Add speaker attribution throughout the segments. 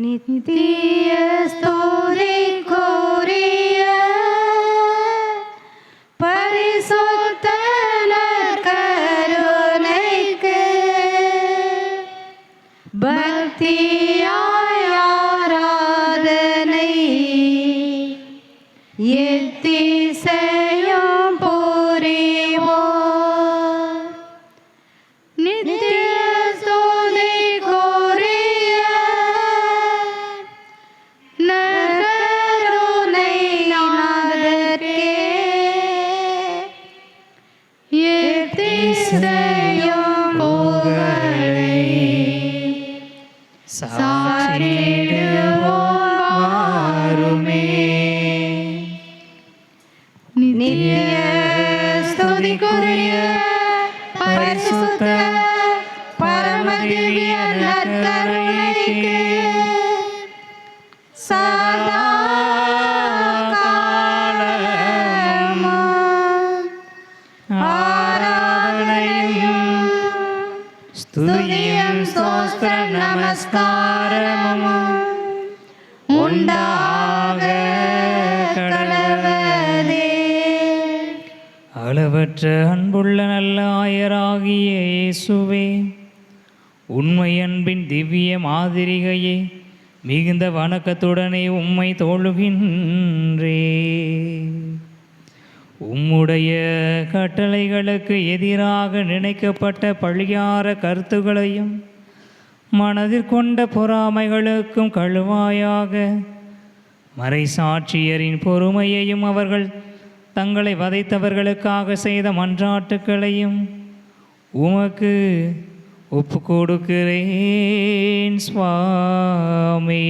Speaker 1: நித்திய ஸ்துதிக்குரிய பரிசுத்த நற்கருணைக்கு பக்தியாய் ஆராதனை எத்திசையும் புரிவோம். நித்திய ஸ்துதிக்குரிய நற்கருணை நாதர்க்கே எத்திசையும் புகழை சாற்றிடுவோம் வாருமே. நித்திய ஸ்துதிக்குரிய பரிசுத்த பரமதிவ்ய நற்கருணைக்கு சதா காலமும் ஆராதனையும் ஸ்துதியும் ஸ்தோத்திர நமஸ்காரமும் உண்டாக கடவுளே.
Speaker 2: அளவற்ற அன்புள்ள நல்ல ஆயராகிய இயேசுவே, உண்மை அன்பின் திவ்ய மாதிரிகையே, மிகுந்த வணக்கத்துடனே உம்மை தோழுகின்றே. உம்முடைய கட்டளைகளுக்கு எதிராக நினைக்கப்பட்ட பழியார கருத்துகளையும் மனதிற்கொண்ட பொறாமைகளுக்கும் கழுவாயாக மறைசாட்சியரின் பொறுமையையும் அவர்கள் தங்களை வதைத்தவர்களுக்காக செய்த மன்றாட்டுக்களையும் உமக்கு ஒப்பு கொடுக்கிறேன் சுவாமி.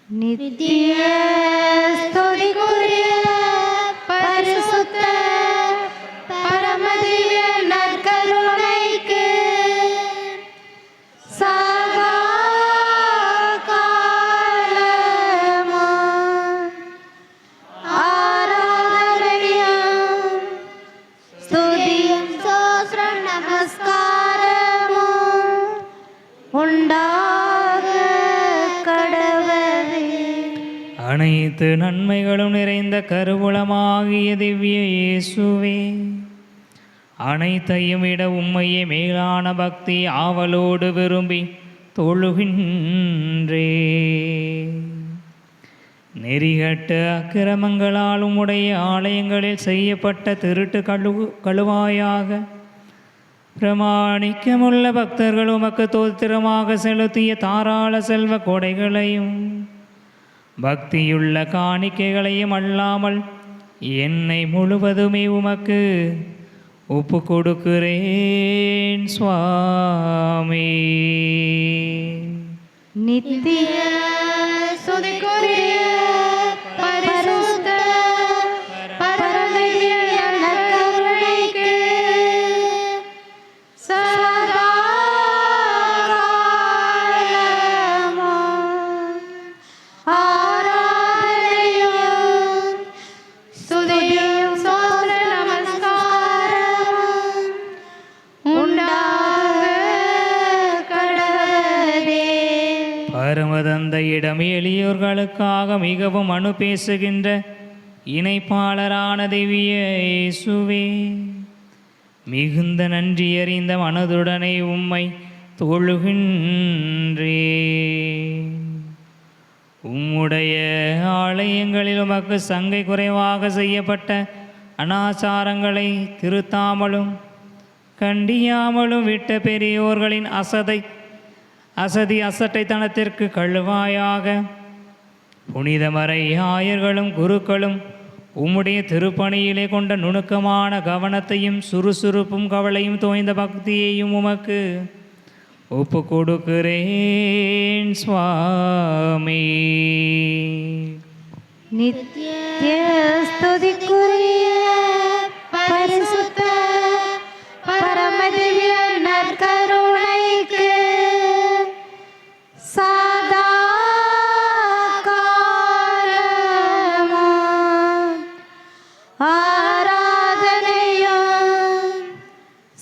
Speaker 1: நித்திய ஸ்துதிக்குரிய பரிசுத்த பரமதிவ்ய நற்கருணைக்கு சதா காலமும் ஆராதனையும் ஸ்துதியும் ஸ்தோத்திரம் நமஸ்காரமும் உண்டாக கடவுளே.
Speaker 2: அனைத்து நன்மைகளும் நிறைந்த கருவூலமாகிய திவ்ய இயேசுவே, அனைத்தையும் விட உம்மையே மேலான பக்தி ஆவலோடு விரும்பி தொழுகின்றே. நெறிகட்ட அக்கிரமங்களால் உம்முடைய ஆலயங்களில் செய்யப்பட்ட திருட்டு கழுவாயாக பிரமாணிக்கமுள்ள பக்தர்கள் உமக்கு தோத்திரமாக செலுத்திய தாராள செல்வ கொடைகளையும் பக்தியுள்ள காணிக்கைகளையும் அல்லாமல் என்னை முழுவதுமே உமக்கு ஒப்பு கொடுக்கிறேன் சுவாமி.
Speaker 1: நித்திய ஸ்துதிக்குரிய பரிசுத்த பரமதிவ்ய நற்கருணைக்கு சதா காலமும் ஆராதனையும் ஸ்துதியும் ஸ்தோத்திர நமஸ்காரமும் உண்டாக கடவுளே.
Speaker 2: பரமதந்தையிடம் எளியோர்களுக்காக மிகவும் அணு பேசுகின்ற இணைப்பாளரான திவ்ய இயேசுவே, மிகுந்த நன்றி அறிந்த மனதுடனே உம்மை தொழுகின்றே. உம்முடைய ஆலயங்களில் உமக்கு சங்கை குறைவாக செய்யப்பட்ட அனாச்சாரங்களை திருத்தாமலும் கண்டியாமலும் விட்ட பெரியோர்களின் அசட்டைத்தனத்திற்கு கழுவாயாக புனிதமறை ஆயர்களும் குருக்களும் உம்முடைய திருப்பணியிலே கொண்ட நுணுக்கமான கவனத்தையும் சுறுசுறுப்பும் கவலையும் தோய்ந்த பக்தியையும் உமக்கு ஒப்பு கொடுக்கிறேன் சுவாமி.
Speaker 1: நித்திய ஸ்துதிக்குரிய பரிசுத்த பரமதிவ்ய நற்கருணைக்கு சதா காலமும் ஆராதனையும்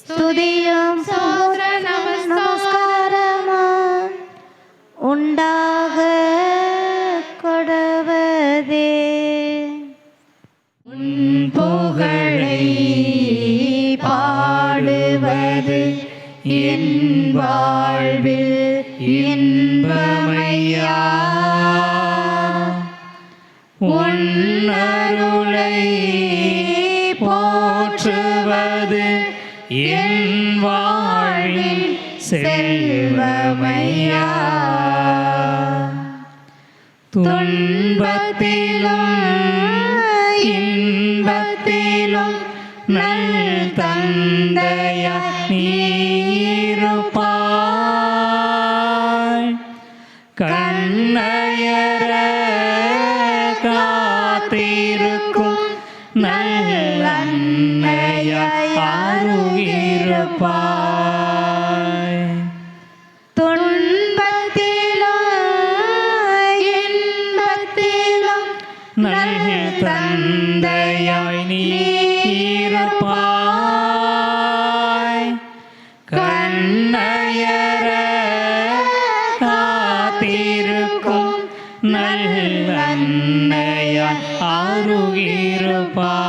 Speaker 1: ஸ்துதியும் ஸ்தோத்திர நமஸ்காரமும் வாழ்வில் இன்பமையா உன்னருளை போற்றுவது என் வாழ்வின் செல்வமையா துன்பத்திலும் இன்பத்திலும் நல் தந்தையா நீருப்பாய் கண்ணயர காத்திருக்கும் நல்ல அன்னையாய் அருகிருப்பாய் துன்பத்திலும் இன்பத்திலும் நல் தந்தையாய் நீருப்பாய் கண்ணயர காத்திருக்கும் நல்ல அன்னையாய் அருகிருப்பாய்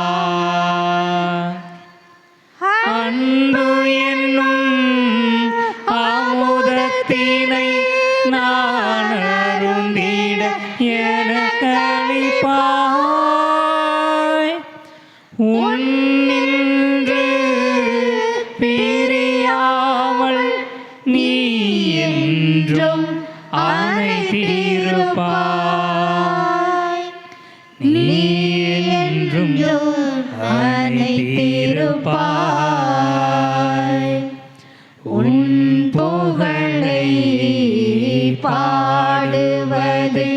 Speaker 1: அன்பு என்னும் அமுதத்தினை நான் அருந்திட எனக்களிப்பாய் உன்னின்று பிரியாமல் நீ என்றும் அணைத்திருப்பாய் நீ என்றும் அணைத்திருப்பாய் உன் புகழை பாடுவது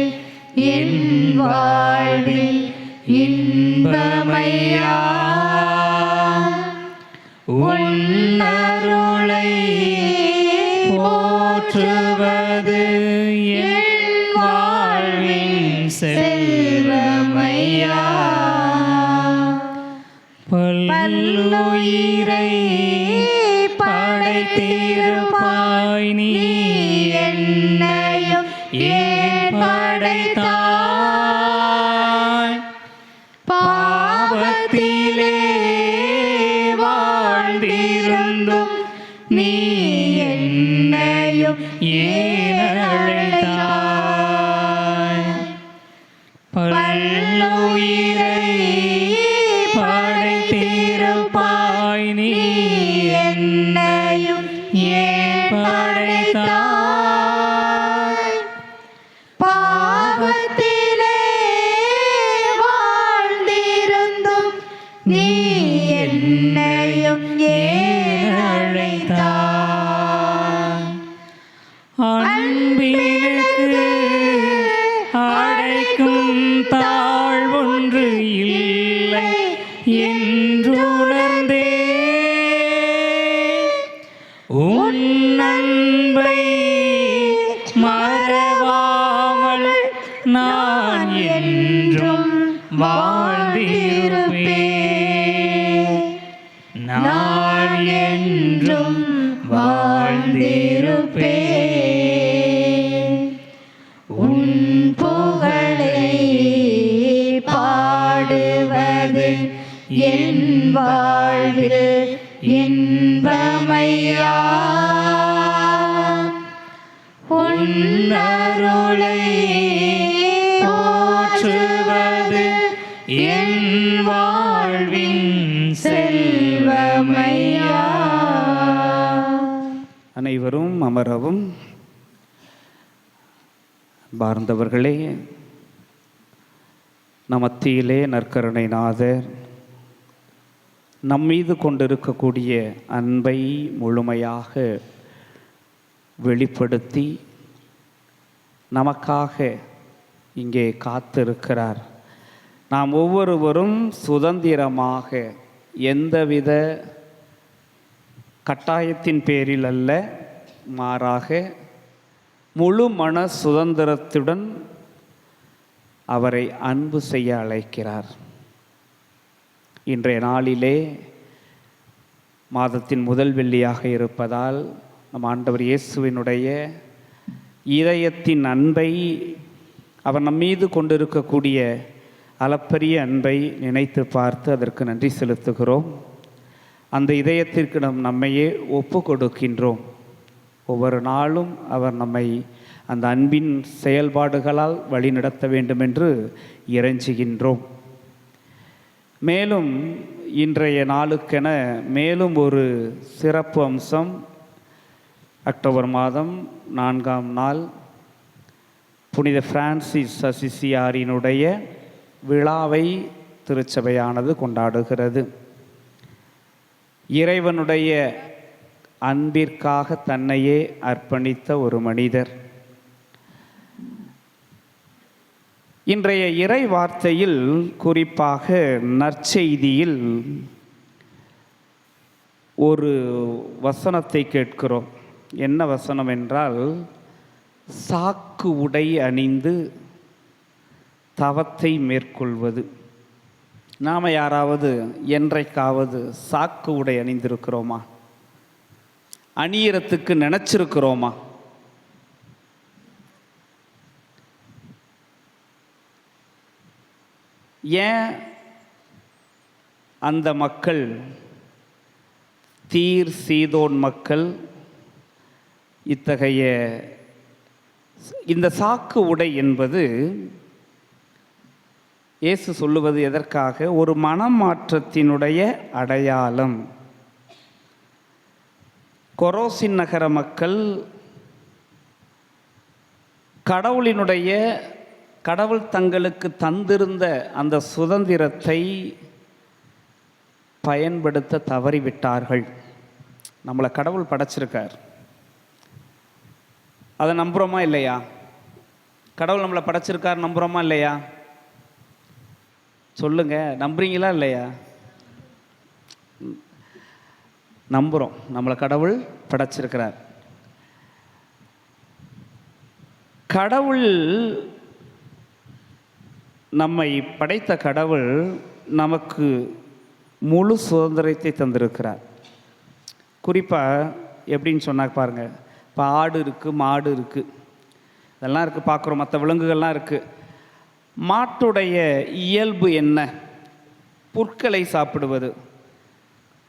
Speaker 1: என் வாழ்வில் இன்பமையா உன் அருளை போற்றுவது என் வாழ்வின் செல்வமையா பல்லுயிரை படைத்திருப்பாய் நீ என்னையும் ஏன் படைத்தாய் பாவத்திலே வாழ்ந்திருந்தும் நீ என்னையும் ஏன் அழைத்தாய் பல்லுயிரை படைத்திருப்பாய் நீ என்னையும் ஏன் படைத்தாய் பாவத்திலே வாழ்ந்திருந்தும் நீ என்னையும் ஏன் அழைத்தாய் அன்பினுக்கு அழைக்கும் தாழ்வொன்று இல்லை என்றுணர்ந்தே உன் அன்பை மறவாமல் நான் என்றும் வாழ்ந்திருப்பேன் நான் என்றும் வாழ்ந்திருப்பேன் உன் புகழை பாடுவது என் வாழ்வில் இன்பமையா உன் அருளை போற்றுவது என் வாழ்வின் செல்வமையா.
Speaker 3: அனைவரும் அமரவும். பார்ந்தவர்களே, நம் மத்தியிலே நற்கருணை நாதர் நம்மீது கொண்டிருக்கக்கூடிய அன்பை முழுமையாக வெளிப்படுத்தி நமக்காக இங்கே காத்திருக்கிறார். நாம் ஒவ்வொருவரும் சுதந்திரமாக எந்தவித கட்டாயத்தின் பேரில் அல்ல, மாறாக முழு மன சுதந்திரத்துடன் அவரை அன்பு செய்ய அழைக்கிறார். இன்றைய நாளிலே மாதத்தின் முதல் வெள்ளியாக இருப்பதால் நம் ஆண்டவர் இயேசுவினுடைய இதயத்தின் அன்பை, அவர் நம்மீது கொண்டிருக்கக்கூடிய அளப்பரிய அன்பை நினைத்து பார்த்து அதற்கு நன்றி செலுத்துகிறோம். அந்த இதயத்திற்கு நம்மையே ஒப்பு கொடுக்கின்றோம். ஒவ்வொரு நாளும் அவர் நம்மை அந்த அன்பின் செயல்பாடுகளால் வழிநடத்த வேண்டும் என்று இறைஞ்சுகின்றோம். மேலும் இன்றைய நாளுக்கென மேலும் ஒரு சிறப்பு அம்சம், அக்டோபர் மாதம் 4ஆம் நாள் புனித பிரான்சிஸ் அசிசியாரினுடைய விழாவை திருச்சபையானது கொண்டாடுகிறது. இறைவனுடைய அன்பிற்காக தன்னையே அர்ப்பணித்த ஒரு மனிதர். இன்றைய இறை வார்த்தையில், குறிப்பாக நற்செய்தியில் ஒரு வசனத்தை கேட்கிறோம். என்ன வசனம் என்றால், சாக்கு உடை அணிந்து தவத்தை மேற்கொள்வது. நாம் யாராவது என்றைக்காவது சாக்கு உடை அணிந்திருக்கிறோமா? அணியறத்துக்கு நினச்சிருக்கிறோமா? ஏன் அந்த மக்கள், தீர் சீதோன் மக்கள், இத்தகைய இந்த சாக்கு உடை என்பது இயேசு சொல்லுவது எதற்காக? ஒரு மனமாற்றத்தினுடைய அடையாளம். கொரோசின் நகர மக்கள் கடவுள் தங்களுக்கு தந்திருந்த அந்த சுதந்திரத்தை பயன்படுத்த தவறிவிட்டார்கள். நம்மளை கடவுள் படைச்சிருக்கார், அதை நம்புகிறோமா இல்லையா? கடவுள் நம்மளை படைச்சிருக்கார், நம்புகிறோமா இல்லையா? சொல்லுங்க, நம்புறீங்களா இல்லையா? நம்புகிறோம், நம்மளை கடவுள் படைச்சிருக்கிறார். கடவுள், நம்மை படைத்த கடவுள் நமக்கு முழு சுதந்திரத்தை தந்திருக்கிறார். குறிப்பாக எப்படின்னு சொன்னாக்க பாருங்கள், இப்போ ஆடு இருக்குது, மாடு இருக்குது, இதெல்லாம் இருக்குது, பார்க்குறோம். மற்ற விலங்குகள்லாம் இருக்குது. மாட்டுடைய இயல்பு என்ன? புற்களை சாப்பிடுவது.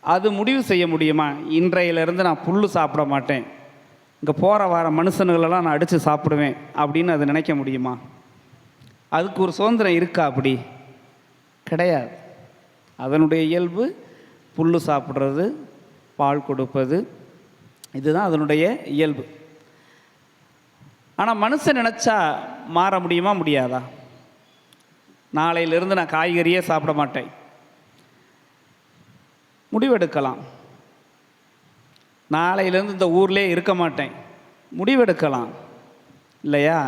Speaker 3: அது முடிவு செய்ய முடியுமா? இன்றையிலிருந்து நான் புல் சாப்பிட மாட்டேன், இங்கே போகிற வர மனுஷனுங்களெல்லாம் நான் அடித்து சாப்பிடுவேன் அப்படின்னு அது நினைக்க முடியுமா? அதுக்கு ஒரு சுதந்திரம் இருக்கா? அப்படி கிடையாது. அதனுடைய இயல்பு புல் சாப்பிட்றது, பால் கொடுப்பது, இதுதான் அதனுடைய இயல்பு. ஆனால் மனுஷன் நினச்சா மாற முடியுமா? முடியாதா? நாளையிலிருந்து நான் காய்கறியே சாப்பிட மாட்டேன் முடிவெடுக்கலாம். நாளையிலேருந்து இந்த ஊர்லேயே இருக்க மாட்டேன் முடிவெடுக்கலாம் இல்லையா?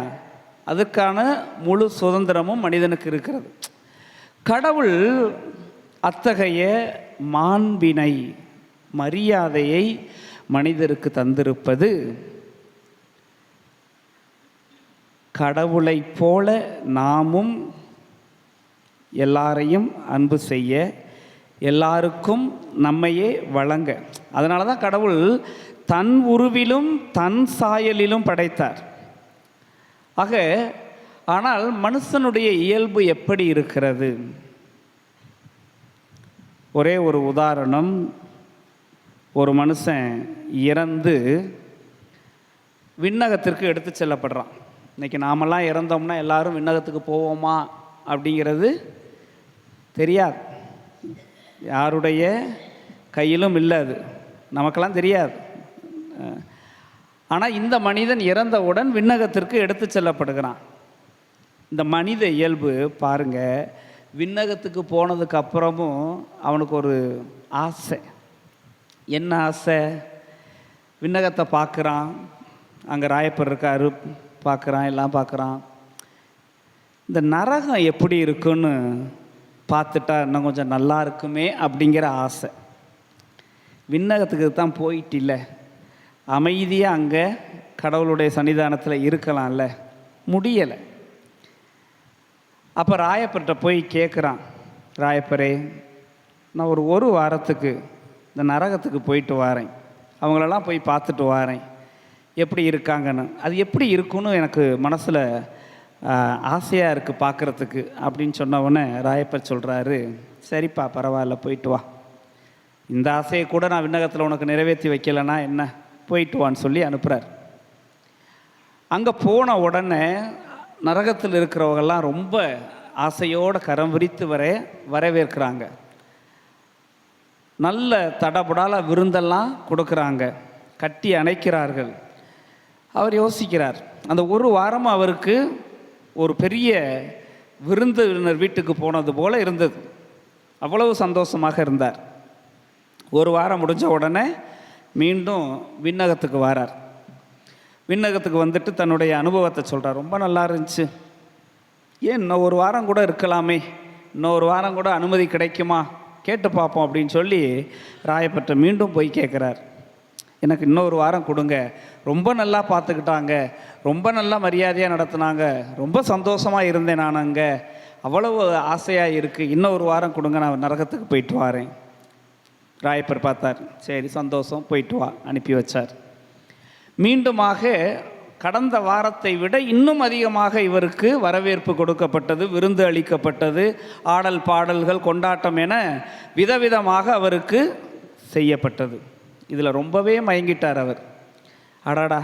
Speaker 3: அதற்கான முழு சுதந்திரமும் மனிதனுக்கு இருக்கிறது. கடவுள் அத்தகைய மாண்பினை, மரியாதையை மனிதருக்கு தந்திருப்பது, கடவுளைப் போல நாமும் எல்லாரையும் அன்பு செய்ய, எல்லாருக்கும் நம்மையே வழங்க. அதனால தான் கடவுள் தன் உருவிலும் தன் சாயலிலும் படைத்தார். ஆக, ஆனால் மனுஷனுடைய இயல்பு எப்படி இருக்கிறது? ஒரே ஒரு உதாரணம். ஒரு மனுஷன் இறந்து விண்ணகத்திற்கு எடுத்து செல்லப்படுறான். இன்றைக்கி நாமெல்லாம் இறந்தோம்னா எல்லாரும் விண்ணகத்துக்கு போவோமா அப்படிங்கிறது தெரியாது. யாருடைய கையிலும் இல்லை, அது நமக்கெல்லாம் தெரியாது. ஆனால் இந்த மனிதன் இறந்தவுடன் விண்ணகத்திற்கு எடுத்து செல்லப்படுகிறான். இந்த மனித இயல்பு பாருங்க, விண்ணகத்துக்கு போனதுக்கு அப்புறமும் அவனுக்கு ஒரு ஆசை. என்ன ஆசை? விண்ணகத்தை பார்க்குறான், அங்கே ராயப்பர் இருக்காரு, பார்க்குறான், எல்லாம் பார்க்குறான். இந்த நரகம் எப்படி இருக்குன்னு பார்த்துட்டா இன்னும் கொஞ்சம் நல்லா இருக்குமே அப்படிங்கிற ஆசை. விண்ணகத்துக்கு தான் போயிட்டு இல்லை, அமைதியாக அங்கே கடவுளுடைய சன்னிதானத்தில் இருக்கலாம்ல, முடியலை. அப்போ ராயப்பர்கிட்ட போய் கேட்குறான், ராயப்பரே, நான் ஒரு வாரத்துக்கு இந்த நரகத்துக்கு போயிட்டு வரேன், அவங்களெல்லாம் போய் பார்த்துட்டு வரேன், எப்படி இருக்காங்கன்னு. அது எப்படி இருக்குன்னு எனக்கு மனசில் ஆசையாக இருக்குது பார்க்குறதுக்கு அப்படின்னு சொன்னவுடனே ராயப்பர் சொல்கிறாரு, சரிப்பா பரவாயில்ல, போயிட்டு வா. இந்த ஆசையை கூட நான் விண்ணகத்தில் உனக்கு நிறைவேற்றி வைக்கலைன்னா என்ன, போயிட்டு வான்னு சொல்லி அனுப்புகிறார். அங்கே போன உடனே நரகத்தில் இருக்கிறவங்கெல்லாம் ரொம்ப ஆசையோடு கரம் விரித்து வரவேற்கிறாங்க. நல்ல தடபுடால விருந்தெல்லாம் கொடுக்குறாங்க, கட்டி அணைக்கிறார்கள். அவர் யோசிக்கிறார், அந்த ஒரு வாரம் அவருக்கு ஒரு பெரிய விருந்தினர் வீட்டுக்கு போனது போல் இருந்தது. அவ்வளவு சந்தோஷமாக இருந்தார். ஒரு வாரம் முடிஞ்ச உடனே மீண்டும் விண்ணகத்துக்கு வரார். விண்ணகத்துக்கு வந்துட்டு தன்னுடைய அனுபவத்தை சொல்கிறார். ரொம்ப நல்லா இருந்துச்சு, ஏன் இன்னும் ஒரு வாரம் கூட இருக்கலாமே, இன்னும் ஒரு வாரம் கூட அனுமதி கிடைக்குமா, கேட்டு பார்ப்போம் அப்படின்னு சொல்லி ராயப்பட்ட மீண்டும் போய் கேட்குறார். எனக்கு இன்னொரு வாரம் கொடுங்க, ரொம்ப நல்லா பார்த்துக்கிட்டாங்க, ரொம்ப நல்லா மரியாதையாக நடத்துனாங்க, ரொம்ப சந்தோஷமாக இருந்தேன் நான் அங்கே, அவ்வளவு ஆசையாக இருக்குது, இன்னொரு வாரம் கொடுங்க, நான் நரகத்துக்கு போயிட்டு வரேன். ராயப்பர் பார்த்தார், சரி சந்தோஷம், போயிட்டு வா, அனுப்பி வச்சார். மீண்டுமாக கடந்த வாரத்தை விட இன்னும் அதிகமாக இவருக்கு வரவேற்பு கொடுக்கப்பட்டது, விருந்து அளிக்கப்பட்டது, ஆடல் பாடல்கள் கொண்டாட்டம் என விதவிதமாக அவருக்கு செய்யப்பட்டது. இதில் ரொம்பவே மயங்கிட்டார் அவர். அடாடா,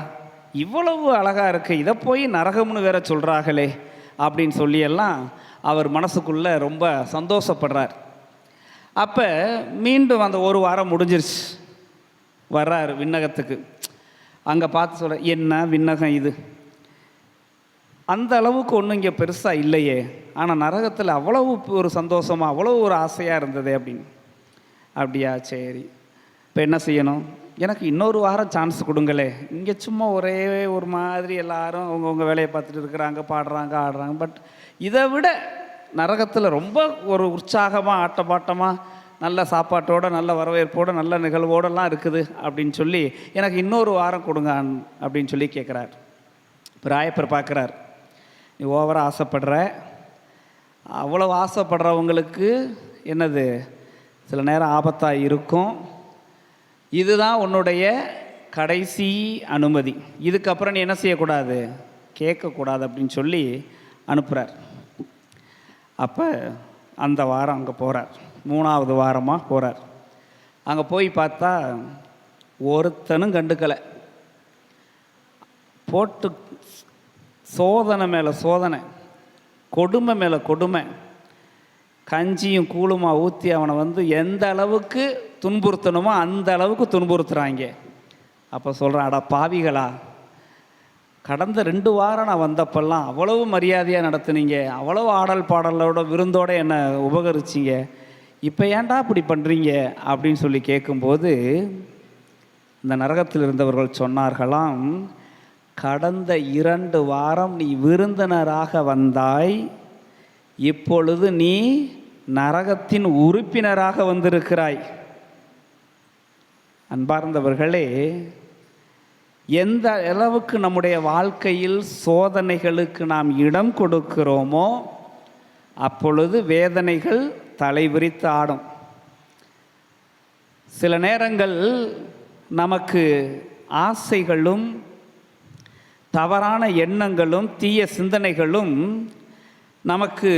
Speaker 3: இவ்வளவு அழகாக இருக்குது, இதை போய் நரகம்னு வேற சொல்கிறாங்களே அப்படின்னு சொல்லியெல்லாம் அவர் மனசுக்குள்ளே ரொம்ப சந்தோஷப்படுறார். அப்போ மீண்டும் அந்த ஒரு வாரம் முடிஞ்சிருச்சு, வர்றார் விண்ணகத்துக்கு. அங்கே பார்த்து சொல்ல, என்ன விண்ணகம் இது, அந்த அளவுக்கு ஒன்றும் இங்கே பெருசாக இல்லையே, ஆனால் நரகத்தில் அவ்வளவு ஒரு சந்தோஷமாக அவ்வளோ ஒரு ஆசையாக இருந்தது அப்படின்னு. அப்படியா, சரி, இப்போ என்ன செய்யணும், எனக்கு இன்னொரு வாரம் சான்ஸ் கொடுங்களே, இங்கே சும்மா ஒரே ஒரு மாதிரி எல்லாரும் அவங்கவுங்க வேலையை பார்த்துட்டு இருக்கிறாங்க, பாடுறாங்க ஆடுறாங்க, பட் இதை விட நரகத்தில் ரொம்ப ஒரு உற்சாகமாக ஆட்டப்பாட்டமாக நல்ல சாப்பாட்டோடு நல்ல வரவேற்போடு நல்ல நிகழ்வோடெல்லாம் இருக்குது அப்படின்னு சொல்லி எனக்கு இன்னொரு வாரம் கொடுங்க அப்படின்னு சொல்லி கேட்குறார். இப்போ ராயப்பர் பார்க்குறார், நீ ஓவராக ஆசைப்படுற, அவ்வளோ ஆசைப்படுறவங்களுக்கு என்னது சில நேரம் ஆபத்தாக இருக்கும், இதுதான் உன்னுடைய கடைசி அனுமதி, இதுக்கப்புறம் நீ என்ன செய்யக்கூடாது, கேட்கக்கூடாது அப்படின்னு சொல்லி அனுப்புகிறார். அப்போ அந்த வாரம் அங்கே போகிறார், 3வது வாரமாக போகிறார். அங்கே போய் பார்த்தா ஒருத்தனும் கண்டுக்கலை. போட்டு சோதனை மேலே சோதனை, கொடுமை மேலே கொடுமை, கஞ்சியும் கூழுமா ஊற்றி அவனை எந்த அளவுக்கு துன்புறுத்தணுமோ அந்த அளவுக்கு துன்புறுத்துகிறாங்க. அப்போ சொல்கிறான், அடா பாவிகளா, கடந்த 2 வாரம் நான் வந்தப்பெல்லாம் அவ்வளவு மரியாதையாக நடத்துனீங்க, அவ்வளவு ஆடல் பாடலோட விருந்தோடு என்னை உபகரிச்சிங்க, இப்போ ஏன்டா இப்படி பண்ணுறீங்க அப்படின்னு சொல்லி கேட்கும்போது இந்த நரகத்தில் இருந்தவர்கள் சொன்னார்களாம், கடந்த 2 வாரம் நீ விருந்தினராக வந்தாய், இப்பொழுது நீ நரகத்தின் உறுப்பினராக வந்திருக்கிறாய். அன்பார்ந்தவர்களே, எந்த அளவுக்கு நம்முடைய வாழ்க்கையில் சோதனைகளுக்கு நாம் இடம் கொடுக்கிறோமோ அப்பொழுது வேதனைகள் தலைவிரித்து ஆடும். சில நேரங்கள் நமக்கு ஆசைகளும் தவறான எண்ணங்களும் தீய சிந்தனைகளும் நமக்கு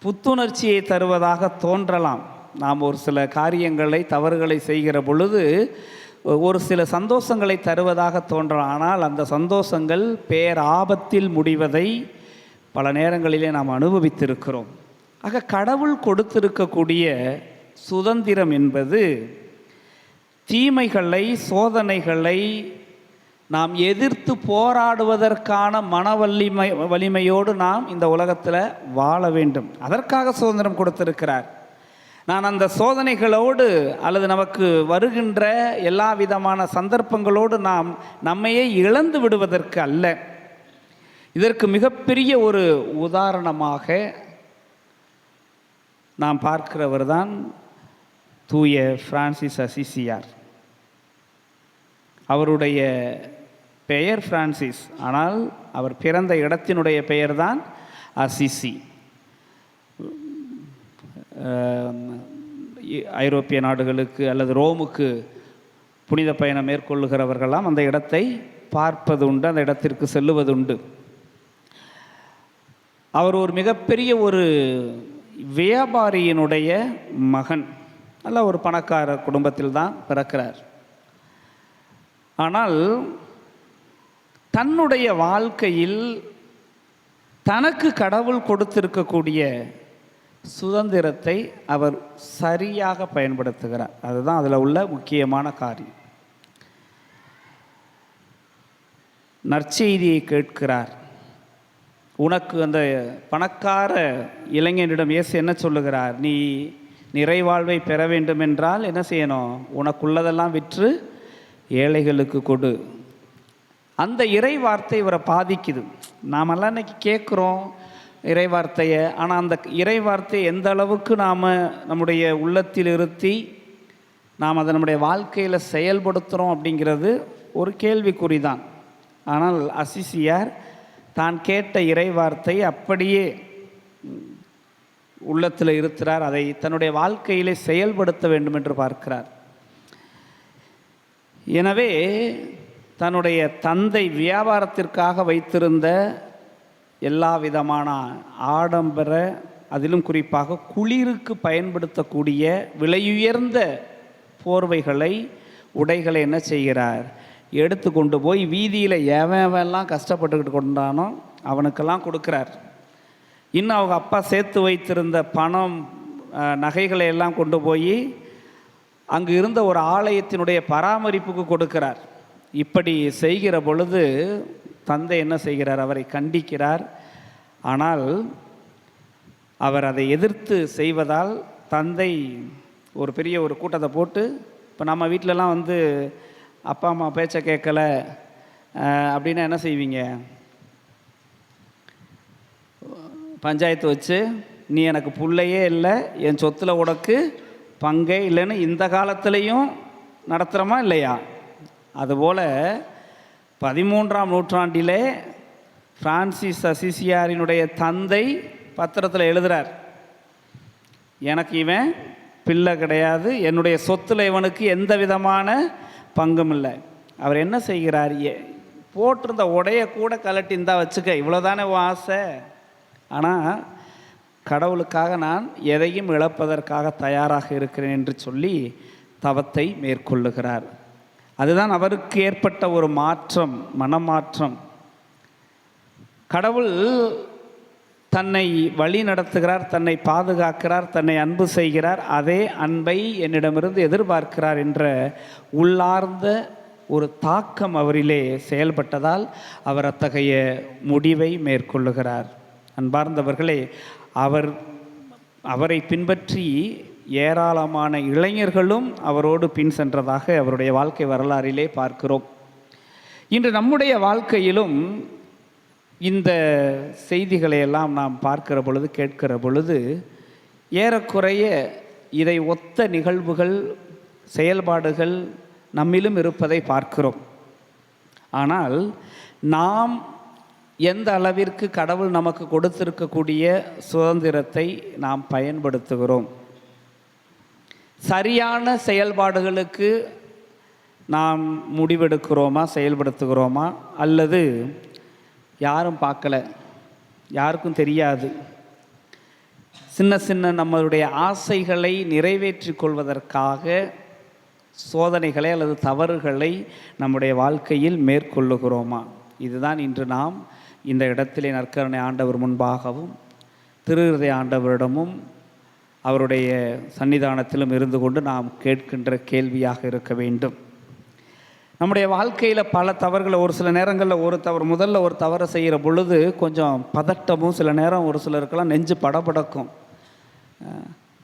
Speaker 3: புத்துணர்ச்சியை தருவதாக தோன்றலாம். நாம் ஒரு சில காரியங்களை தவறுகளை செய்கிற பொழுது ஒரு சில சந்தோஷங்களை தருவதாக தோன்றலாம். ஆனால் அந்த சந்தோஷங்கள் பேராபத்தில் முடிவதை பல நேரங்களிலே நாம் அனுபவித்திருக்கிறோம். ஆக கடவுள் கொடுத்திருக்கக்கூடிய சுதந்திரம் என்பது தீமைகளை சோதனைகளை நாம் எதிர்த்து போராடுவதற்கான வலிமையோடு நாம் இந்த உலகத்தில் வாழ வேண்டும். அதற்காக சுதந்திரம் கொடுத்திருக்கிறார். நான் அந்த சோதனைகளோடு அல்லது நமக்கு வருகின்ற எல்லா விதமான சந்தர்ப்பங்களோடு நாம் நம்மையே இழந்து விடுவதற்கு அல்ல. இதற்கு மிகப்பெரிய ஒரு உதாரணமாக நாம் பார்க்கிறவர் தான் தூய பிரான்சிஸ் அசிசியார். அவருடைய பெயர் பிரான்சிஸ், ஆனால் அவர் பிறந்த இடத்தினுடைய பெயர் தான் அசிசி. ஐரோப்பிய நாடுகளுக்கு அல்லது ரோமுக்கு புனித பயணம் மேற்கொள்ளுகிறவர்களாம் அந்த இடத்தை பார்ப்பது உண்டு, அந்த இடத்திற்கு செல்லுவது உண்டு. அவர் ஒரு மிகப்பெரிய ஒரு வியாபாரியினுடைய மகன், நல்ல ஒரு பணக்கார குடும்பத்தில் தான் பிறக்கிறார். ஆனால் தன்னுடைய வாழ்க்கையில் தனக்கு கடவுள் கொடுத்திருக்கக்கூடிய சுதந்திரத்தை அவர் சரியாக பயன்படுத்துகிறார். அதுதான் அதில் உள்ள முக்கியமான காரியம். நற்செய்தியை கேட்கிறார். உனக்கு அந்த பணக்கார இளைஞனிடம் இயேசு என்ன சொல்லுகிறார்? நீ நிறைவாழ்வை பெற வேண்டும் என்றால் என்ன செய்யணும்? உனக்குள்ளதெல்லாம் விற்று ஏழைகளுக்கு கொடு. அந்த இறை வார்த்தை இவரை பாதிக்குது. நாமெல்லாம் இன்னைக்கு கேட்குறோம் இறை வார்த்தையை, ஆனால் அந்த இறை வார்த்தையை எந்த அளவுக்கு நாம் நம்முடைய உள்ளத்தில் இருத்தி நாம் அதை நம்முடைய வாழ்க்கையில் செயல்படுத்துகிறோம் அப்படிங்கிறது ஒரு கேள்விக்குறிதான். ஆனால் அசிசியார் தான் கேட்ட இறை வார்த்தை அப்படியே உள்ளத்தில் இருக்கிறார். அதை தன்னுடைய வாழ்க்கையிலே செயல்படுத்த வேண்டும் என்று பார்க்கிறார். எனவே தன்னுடைய தந்தை வியாபாரத்திற்காக வைத்திருந்த எல்லா விதமான ஆடம்பர, அதிலும் குறிப்பாக குளிருக்கு பயன்படுத்தக்கூடிய விலையுயர்ந்த போர்வைகளை, உடைகளை என்ன செய்கிறார்? எடுத்து கொண்டு போய் வீதியில் எவெல்லாம் கஷ்டப்பட்டுக்கிட்டு கொண்டானோ அவனுக்கெல்லாம் கொடுக்குறார். இன்னும் அவங்க அப்பா சேர்த்து வைத்திருந்த பணம், நகைகளை எல்லாம் கொண்டு போய் அங்கு இருந்த ஒரு ஆலயத்தினுடைய பராமரிப்புக்கு கொடுக்கிறார். இப்படி செய்கிற பொழுது தந்தை என்ன செய்கிறார்? அவரை கண்டிக்கிறார். ஆனால் அவர் அதை எதிர்த்து செய்வதால் தந்தை ஒரு பெரிய ஒரு கூட்டத்தை போட்டு, இப்போ நம்ம வீட்டிலலாம் வந்து அப்பா அம்மா பேச்சை கேட்கல அப்படின்னா என்ன செய்வீங்க? பஞ்சாயத்து வச்சு நீ எனக்கு பிள்ளையே இல்லை, என் சொத்தில் உனக்கு பங்கே இல்லைன்னு இந்த காலத்துலேயும் நடத்துகிறோமா இல்லையா? அதுபோல் 13ஆம் நூற்றாண்டிலே பிரான்சிஸ் அசிசியாரினுடைய தந்தை பத்திரத்தில் எழுதுகிறார், எனக்கு இவன் பிள்ளை கிடையாது, என்னுடைய சொத்தில் இவனுக்கு எந்த விதமான பங்கும் இல்லை. அவர் என்ன செய்கிறார்? போட்டிருந்த உடைய கூட கலட்டி இருந்தா வச்சுக்க, இவ்வளோதானே உன் ஆசை. ஆனால் கடவுளுக்காக நான் எதையும் இழப்பதற்காக தயாராக இருக்கிறேன் என்று சொல்லி தவத்தை மேற்கொள்ளுகிறார். அதுதான் அவருக்கு ஏற்பட்ட ஒரு மாற்றம், மனமாற்றம். கடவுள் தன்னை வழி நடத்துகிறார், தன்னை பாதுகாக்கிறார், தன்னை அன்பு செய்கிறார். அதே அன்பை என்னிடமிருந்து எதிர்பார்க்கிறார் என்ற உள்ளார்ந்த ஒரு தாக்கம் அவரிலே செயல்பட்டதால் அவர் அத்தகைய முடிவை மேற்கொள்ளுகிறார். அன்பார்ந்தவர்களே, அவரை பின்பற்றி ஏராளமான இளைஞர்களும் அவரோடு பின் சென்றதாக அவருடைய வாழ்க்கை வரலாறிலே பார்க்கிறோம். இன்று நம்முடைய வாழ்க்கையிலும் இந்த செய்திகளையெல்லாம் நாம் பார்க்கிற பொழுது, கேட்கிற பொழுது ஏறக்குறைய இதை ஒத்த நிகழ்வுகள், செயல்பாடுகள் நம்மிலும் இருப்பதை பார்க்கிறோம். ஆனால் நாம் எந்த அளவிற்கு கடவுள் நமக்கு கொடுத்திருக்கக்கூடிய சுதந்திரத்தை நாம் பயன்படுத்துகிறோம்? சரியான செயல்பாடுகளுக்கு நாம் முடிவெடுக்கிறோமா, செயல்படுத்துகிறோமா? அல்லது யாரும் பார்க்கல, யாருக்கும் தெரியாது, சின்ன சின்ன நம்மளுடைய ஆசைகளை நிறைவேற்றி கொள்வதற்காக சோதனைகளை அல்லது தவறுகளை நம்முடைய வாழ்க்கையில் மேற்கொள்ளுகிறோமா? இதுதான் இன்று நாம் இந்த இடத்திலே நற்கருணை ஆண்டவர் முன்பாகவும் திருஹிருதய ஆண்டவரிடமும் அவருடைய சன்னிதானத்திலும் இருந்து கொண்டு நாம் கேட்கின்ற கேள்வியாக இருக்க வேண்டும். நம்முடைய வாழ்க்கையில் பல தவறுகளை, ஒரு சில நேரங்களில் முதல்ல ஒரு தவறை செய்கிற பொழுது கொஞ்சம் பதட்டமும், சில நேரம் ஒரு சிலருக்கெல்லாம் நெஞ்சு படபடக்கும்.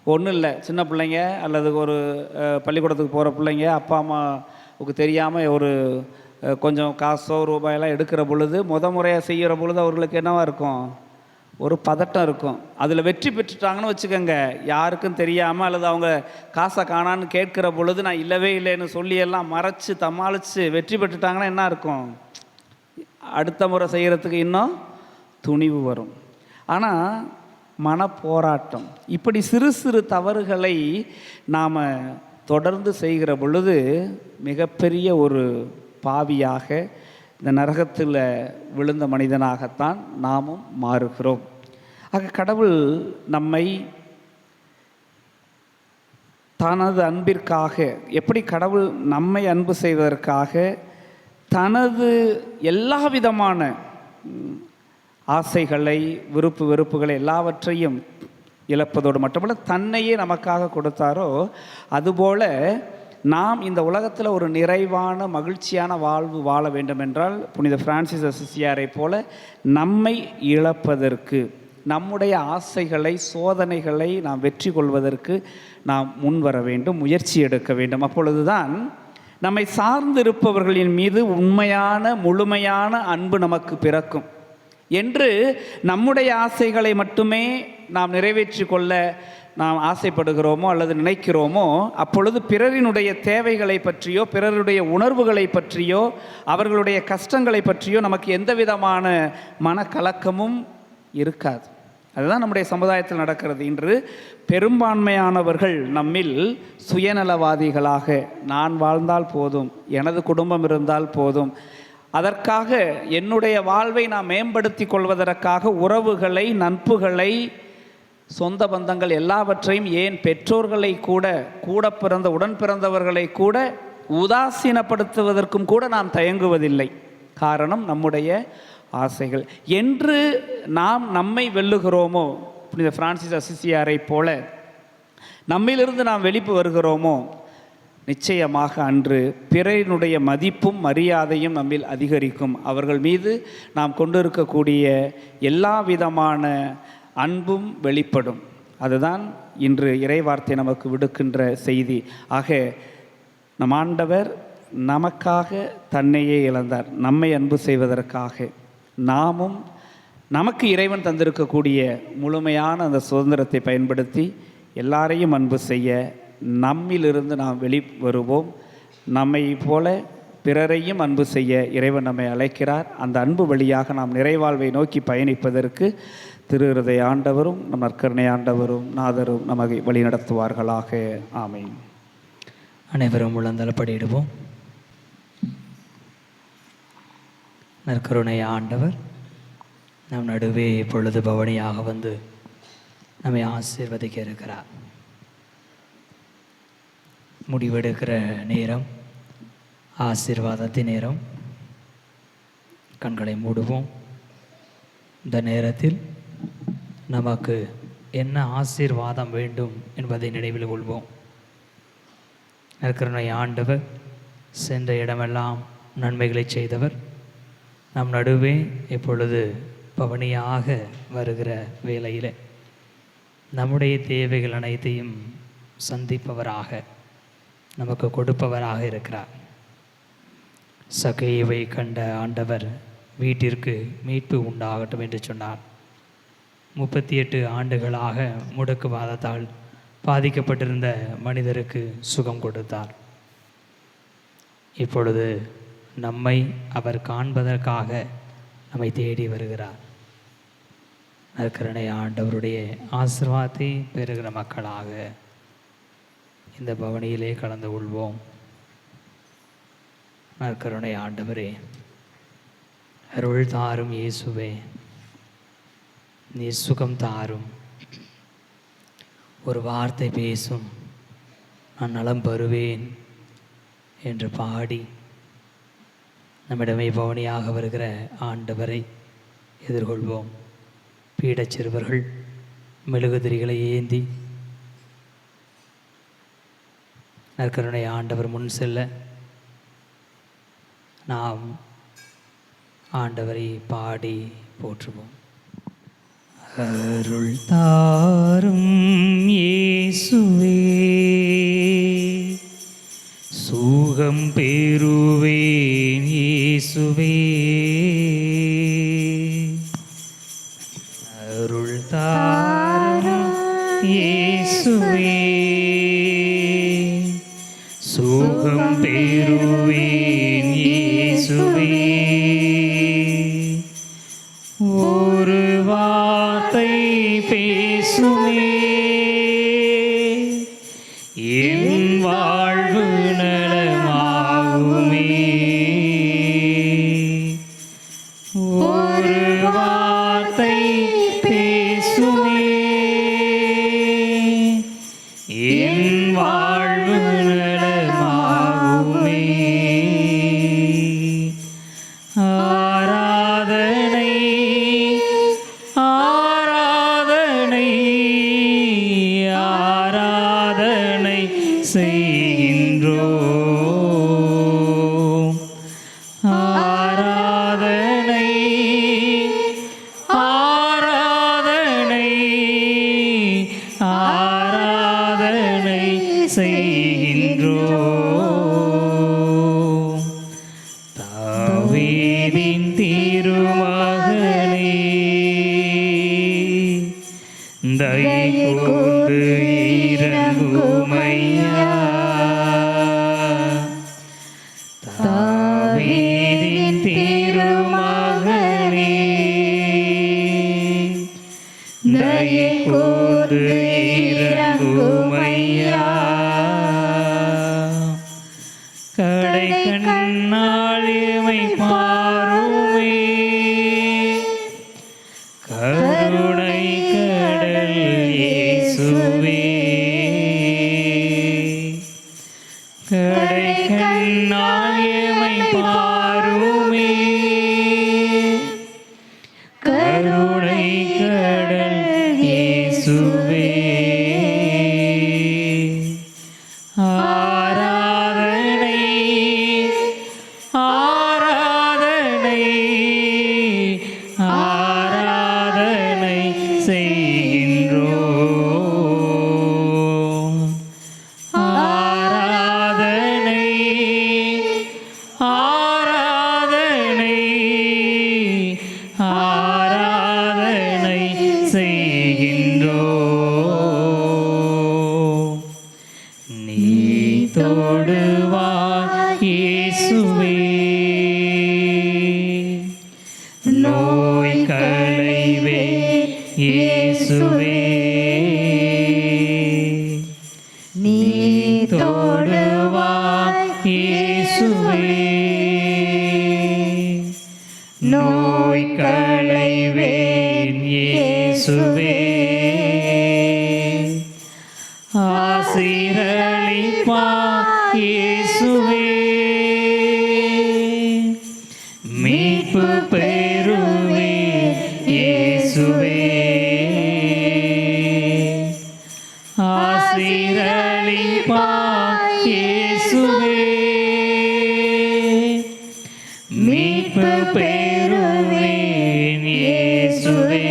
Speaker 3: ஒன்றும் இல்லை, சின்ன பிள்ளைங்க அல்லது ஒரு பள்ளிக்கூடத்துக்கு போகிற பிள்ளைங்க அப்பா அம்மாவுக்கு தெரியாமல் ஒரு கொஞ்சம் காசோ ரூபாயெல்லாம் எடுக்கிற பொழுது, முறையாக செய்கிற பொழுது அவர்களுக்கு என்னவாக இருக்கும்? ஒரு பதட்டம் இருக்கும். அதில் வெற்றி பெற்றுட்டாங்கன்னு வச்சுக்கோங்க, யாருக்கும் தெரியாமல் அல்லது அவங்க காசை காணான்னு கேட்குற பொழுது நான் இல்லவே இல்லைன்னு சொல்லி எல்லாம் மறைச்சு தமாளித்து வெற்றி பெற்றுட்டாங்கன்னா என்ன இருக்கும்? அடுத்த முறை செய்கிறதுக்கு இன்னும் துணிவு வரும். ஆனால் மனப்போராட்டம், இப்படி சிறு சிறு தவறுகளை நாம் தொடர்ந்து செய்கிற பொழுது மிகப்பெரிய ஒரு பாவியாக, இந்த நரகத்தில் விழுந்த மனிதனாகத்தான் நாமும் மாறுகிறோம். ஆக கடவுள் நம்மை தனது அன்பிற்காக, எப்படி கடவுள் நம்மை அன்பு செய்வதற்காக தனது எல்லா விதமான ஆசைகளை, விருப்பு வெறுப்புகளை எல்லாவற்றையும் இழப்பதோடு மட்டுமல்ல, தன்னையே நமக்காக கொடுத்தாரோ, அதுபோல நாம் இந்த உலகத்தில் ஒரு நிறைவான மகிழ்ச்சியான வாழ்வு வாழ வேண்டுமென்றால் புனித பிரான்சிஸ் அசிசியாரை போல நம்மை இழப்பதற்கு, நம்முடைய ஆசைகளை, சோதனைகளை நாம் வெற்றி கொள்வதற்கு நாம் முன்வர வேண்டும், முயற்சி எடுக்க வேண்டும். அப்பொழுதுதான் நம்மை சார்ந்திருப்பவர்களின் மீது உண்மையான முழுமையான அன்பு நமக்கு பிறக்கும். என்று நம்முடைய ஆசைகளை மட்டுமே நாம் நிறைவேற்றி கொள்ள நாம் ஆசைப்படுகிறோமோ அல்லது நினைக்கிறோமோ, அப்பொழுது பிறரினுடைய தேவைகளை பற்றியோ, பிறருடைய உணர்வுகளை பற்றியோ, அவர்களுடைய கஷ்டங்களை பற்றியோ நமக்கு எந்த விதமான மனக்கலக்கமும் இருக்காது. அதுதான் நம்முடைய சமுதாயத்தில் நடக்கிறது. இன்று பெரும்பான்மையானவர்கள் நம்மில் சுயநலவாதிகளாக, நான் வாழ்ந்தால் போதும், எனது குடும்பம் இருந்தால் போதும், அதற்காக என்னுடைய வாழ்வை நான் மேம்படுத்தி கொள்வதற்காக உறவுகளை, நட்புகளை, சொந்த பந்தங்கள் எல்லாவற்றையும், ஏன் பெற்றோர்களை கூட, கூட பிறந்த உடன் பிறந்தவர்களை கூட உதாசீனப்படுத்துவதற்கும் கூட நாம் தயங்குவதில்லை. காரணம் நம்முடைய ஆசைகள். என்று நாம் நம்மை வெல்லுகிறோமோ, புனித பிரான்சிஸ் அசிசியாரை போல நம்மிலிருந்து நாம் வெளிப்பு வருகிறோமோ, நிச்சயமாக அன்று பிறரினுடைய மதிப்பும் மரியாதையும் நம்மில் அதிகரிக்கும். அவர்கள் மீது நாம் கொண்டிருக்கக்கூடிய எல்லா விதமான அன்பும் வெளிப்படும். அதுதான் இன்று இறைவார்த்தை நமக்கு விடுக்கின்ற செய்தி. ஆக நம் ஆண்டவர் நமக்காக தன்னையே இழந்தார், நம்மை அன்பு செய்வதற்காக. நாமும் நமக்கு இறைவன் தந்திருக்கக்கூடிய முழுமையான அந்த சுதந்திரத்தை பயன்படுத்தி எல்லாரையும் அன்பு செய்ய நம்மிலிருந்து நாம் வெளி வருவோம். நம்மை போல பிறரையும் அன்பு செய்ய இறைவன் நம்மை அழைக்கிறார். அந்த அன்பு வழியாக நாம் நிறைவாழ்வை நோக்கி பயணிப்பதற்கு திரு இருதய ஆண்டவரும் நம் நற்கருணை ஆண்டவரும் நாதரும் நமக்கு வழி நடத்துவார்களாக. ஆமென்.
Speaker 4: அனைவரும் முழந்தளப்படியிடுவோம். நற்கருணை ஆண்டவர் நம் நடுவே இப்பொழுது பவனியாக வந்து நம்மை ஆசீர்வதிக்க இருக்கிறார். முடிவெடுக்கிற நேரம், ஆசீர்வாதத்தின் நேரம். கண்களை மூடுவோம். இந்த நேரத்தில் நமக்கு என்ன ஆசீர்வாதம் வேண்டும் என்பதை நினைவில் கொள்வோம். நற்கருணை ஆண்டவர் சென்ற இடமெல்லாம் நன்மைகளை செய்தவர். நம் நடுவே இப்பொழுது பவனியாக வருகிற வேளையில் நம்முடைய தேவைகள் அனைத்தையும் சந்திப்பவராக, நமக்கு கொடுப்பவராக இருக்கிறார். சகைவை கண்ட ஆண்டவர் வீட்டிற்கு மீட்பு உண்டாகட்டும் என்று சொன்னார். 38 ஆண்டுகளாக முடக்குவாதத்தால் பாதிக்கப்பட்டிருந்த மனிதருக்கு சுகம் கொடுத்தார். இப்பொழுது நம்மை அவர் காண்பதற்காக நம்மை தேடி வருகிறார். நற்கருணை ஆண்டவருடைய ஆசீர்வாதத்தை பெறுகிற மக்களாக இந்த பவனியிலே கலந்து கொள்வோம். நற்கருணை ஆண்டவரே, அருள் தாரும் இயேசுவே, நீ சுகம் தாரும். ஒரு வார்த்தை பேசும், நான் நலம் பெறுவேன் என்று பாடி நம்மிடமே பவனியாக வருகிற ஆண்டவரை எதிர்கொள்வோம். பீடச் சிறுவர்கள் மெழுகுதிரிகளை ஏந்தி நற்கருணை ஆண்டவர் முன் செல்ல நாம் ஆண்டவரை பாடி போற்றுவோம். அருள் தாரும் இயேசுவே, சுகம் பெறுவேன் இயேசுவே, அருள் தாரும் இயேசுவே, சுகம் பெறுவேன் இயேசுவே, ஒரு வார்த்தை பேசுமே என் வாழ்வு நலமாகுமே, ஒரு வார்த்தை பேசுமே என் வாழ்வு நலமாகுமே.
Speaker 2: ஆராதனை ஆராதனை ஆராதனை செய்கின்றோம். ஆராதனை ஆராதனை ஆராதனை செய்கின்றோம். தாவீதின் திருமகனே, தயை கூர்ந்து இரங்குமையா. தாவீதின் திருமகனே, தயை கூர்ந்து இரங்குமையா. கடை கண்ணாளிமை பாருமே, கருணை கடல் இயேசுவே. கடை கண்ணாளிமை பாருமே, கருணை கடல் இயேசுவே. ஆராதனை ஆராதனை ஆராதனை செய்கின்றோம். ஆராதனை ஆராதனை ஆராதனை செய்கின்றோம். நீ தொடுவாய் இயேசுவே, நோய் களைவே இயேசுவே. நீ தொடுவாய் இயேசுவே, நோய் களைவேன் இயேசுவே. ஆசீரளிப்பாய் இயேசுவே, மீட்பு பெறுவேன் இயேசுவே. ஆசீரளிப்பாய் இயேசுவே, மீட்பு பெறுவேன் இயேசுவே.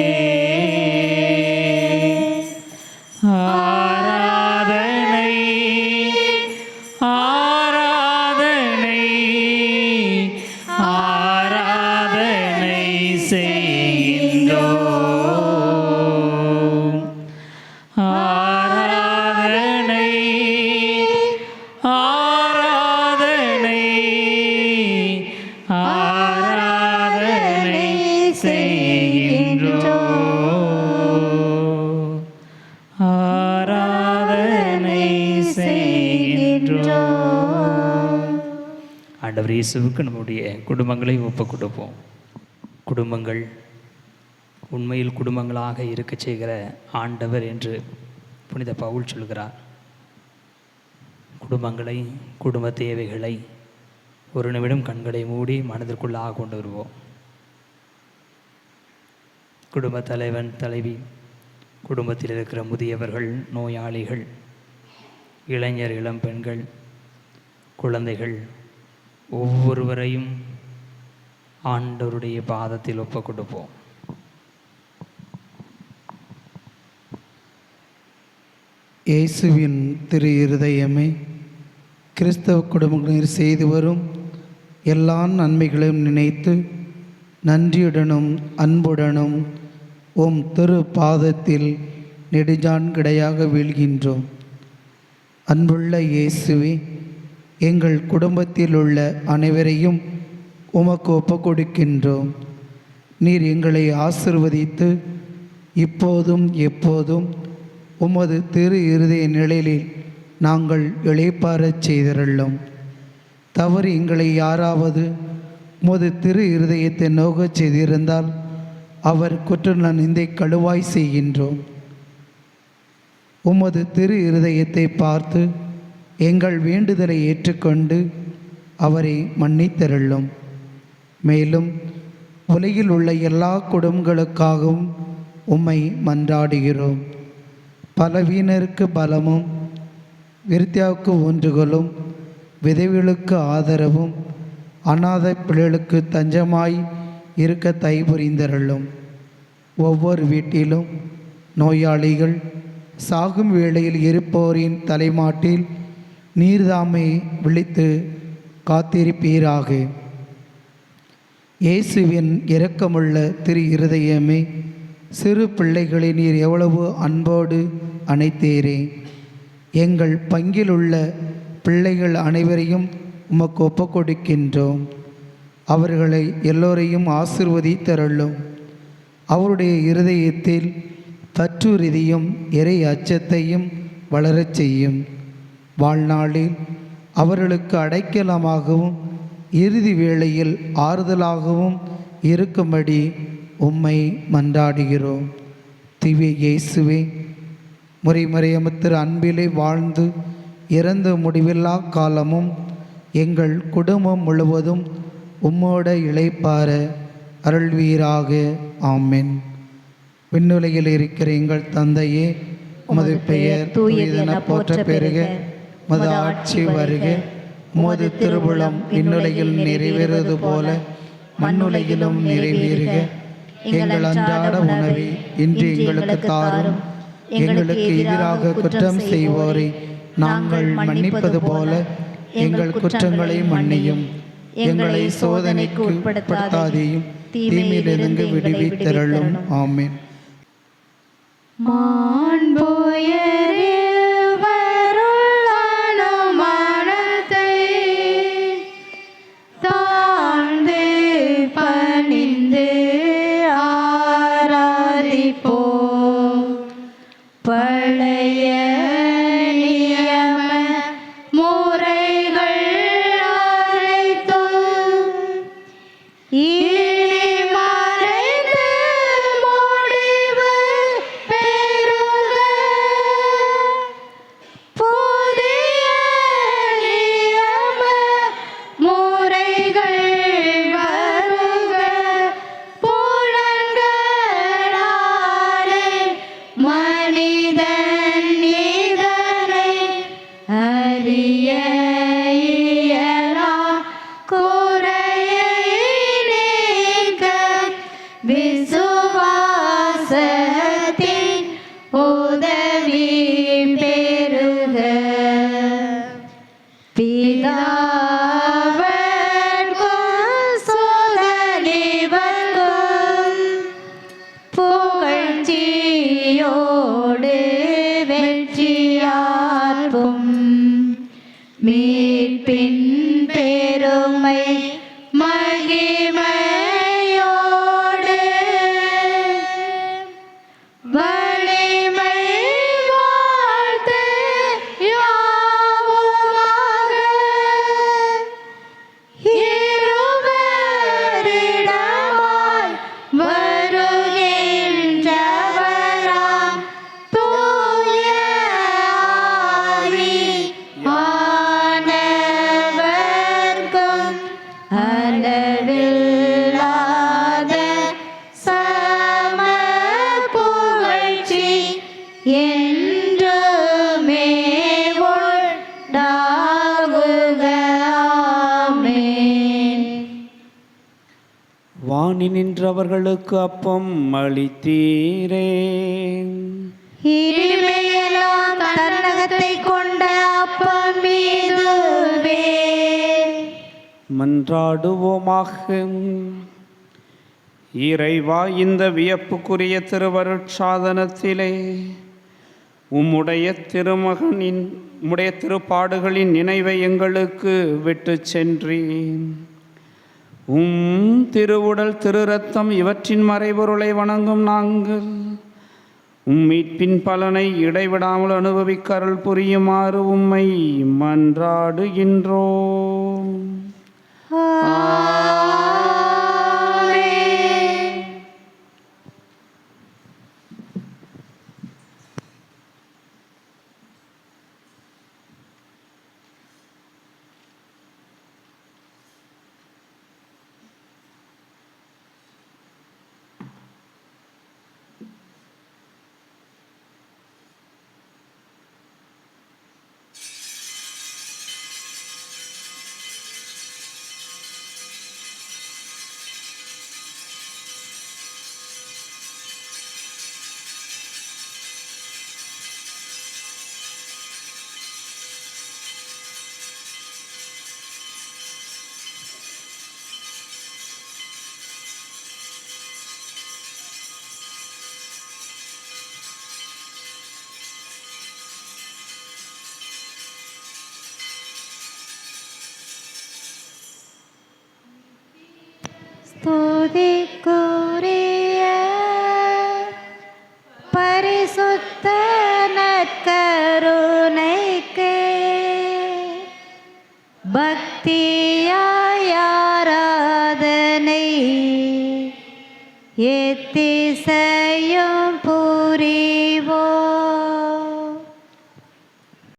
Speaker 2: ஆராதனை ஆராதனை ஆராதனை செய்கின்றோம். ஆராதனை ஆராதனை ஆராதனை செய்கின்றோம். ஆராதனை செய்கின்றோம். ஆண்டவர் இயேசுவுக்கு நம்முடைய குடும்பங்களை ஒப்புக் கொடுப்போம். குடும்பங்கள் உண்மையில் குடும்பங்களாக இருக்கச் செய்கிற ஆண்டவர் என்று புனித பவுல் சொல்கிறார். குடும்பங்களை, குடும்ப தேவைகளை ஒரு நிமிடம் கண்களை மூடி மனதிற்குள்ளாக கொண்டு வருவோம். குடும்ப தலைவன், தலைவி, குடும்பத்தில் இருக்கிற முதியவர்கள், நோயாளிகள், இளைஞர், இளம் பெண்கள், குழந்தைகள் ஒவ்வொருவரையும் ஆண்டவருடைய பாதத்தில் ஒப்புக் கொடுப்போம்.
Speaker 5: இயேசுவின் திரு இருதயமே, கிறிஸ்தவ குடும்பங்களில் செய்து வரும் எல்லா நன்மைகளையும் நினைத்து நன்றியுடனும் அன்புடனும் உம் திரு பாதத்தில் நெடுஞ்சான்கிடையாக வீழ்கின்றோம். அன்புள்ள இயேசுவே, எங்கள் குடும்பத்தில் உள்ள அனைவரையும் உமக்கு ஒப்புக் கொடுக்கின்றோம். நீர் எங்களை ஆசிர்வதித்து இப்போதும் எப்போதும் உமது திரு இருதய நிழலில் நாங்கள் இளைப்பாறச் செய்திருள்ளோம். தவறு எங்களை யாராவது உமது திரு இருதயத்தை நோகச் செய்திருந்தால் அவர் குற்ற நிந்தை கழுவாய் செய்கின்றோம். உமது திரு இருதயத்தை பார்த்து எங்கள் வேண்டுதலை ஏற்றுக்கொண்டு அவரை மன்னித்தருளும். மேலும் உலகில் உள்ள எல்லா குடும்பங்களுக்காகவும் உம்மை மன்றாடுகிறோம். பலவீனருக்கு பலமும், விருத்தியாவுக்கு ஊன்றுகளும், விதவைகளுக்கு ஆதரவும், அநாத பிள்ளைகளுக்கு தஞ்சமாய் இருக்க தைபுரிந்தருளும். ஒவ்வொரு வீட்டிலும் நோயாளிகள், சாகும் வேளையில் இருப்போரின் தலைமாட்டில் நீர்தாமை விழித்து காத்திருப்பீராக. இயேசுவின் இரக்கமுள்ள திரு இருதயமே, சிறு பிள்ளைகளை நீர் எவ்வளவு அன்போடு அணைத்தீரே. எங்கள் பங்கிலுள்ள பிள்ளைகள் அனைவரையும் உமக்கு ஒப்புக் கொடுக்கின்றோம். அவர்களை எல்லோரையும் ஆசிர்வதித்தருளும். அவருடைய இருதயத்தில் பற்றுறுதியும் இறை அச்சத்தையும் வளரச் செய்யும். வாழ்நாளில் அவர்களுக்கு அடைக்கலமாகவும் இறுதி வேளையில் ஆறுதலாகவும் இருக்கும்படி உம்மை மன்றாடுகிறோம். திவ்ய இயேசுவே, முறைமுறையமத்திரு அன்பிலே வாழ்ந்து இறந்த முடிவில்லா காலமும் எங்கள் குடும்பம் முழுவதும் உம்மோட இளைப்பார அருள்வீராக. ஆமென். விண்ணுலகில் இருக்கிற எங்கள் தந்தையே, உமது பெயர் தூயதென போற்ற பெறுக. உமது ஆட்சி வருக. உமது திருவுளம் விண்ணுலகில் நிறைவேறுவது போல மண்ணுலகிலும் நிறைவேறுக. எங்கள் அன்றாட உணவை இன்று எங்களுக்கு தாரும். எங்களுக்கு எதிராக குற்றம் செய்வோரை நாங்கள் மன்னிப்பது போல எங்கள் குற்றங்களை மன்னியும். எங்களை சோதனைக்கு உட்படுத்தாதேயும், தீமையிலிருந்து விடுவித்தருளும். ஆமென்.
Speaker 1: பழைய நியம முறைகள் அனைத்தும் இனி மறைந்து முடிவு பெறுக. புதிய நியம முறைகள் வருக. புலன்களாலே மனிதன் இதனை அறிய இயலா. குறையை நீக்க விசுவாசத்தின் உதவி பெறுக. பிதாவர்க்கும் சுதனிவர்க்கும் புகழ்ச்சியோடு வெற்றியார்க்கும் மீட்பின் பெருமை மகிமையோடு வலிமை வாழ்த்து யாவுமாக. இருவரிடமாய் வருகின்றவராம் தூய ஆவியானவர்க்கும் அளவில்லாத சம புகழ்ச்சி என்றுமே உண்டாகுக. ஆமென்.
Speaker 3: வாணி நின்றவர்களுக்கு அப்பம் அளித்தீரே.
Speaker 1: இனிமையெல்லாம் தன்னகத்தை கொண்ட அப்பம் இதுவே.
Speaker 3: மன்றாடுவோமாக. இறைவா, இந்த வியப்புக்குரிய திருவருட்சாதனத்திலே உம்முடைய திருப்பாடுகளின் நினைவை எங்களுக்கு விட்டு சென்றீர். திருவுடல் திரு ரத்தம் இவற்றின் மறைபொருளை வணங்கும் நாங்கள் மீட்பின் பலனை இடைவிடாமல் அனுபவிக்க அருள் புரியுமாறு உம்மை மன்றாடுகின்றோம்.
Speaker 1: பக்தியாய் ஆராதனை எத்திசையும் புரிந்திட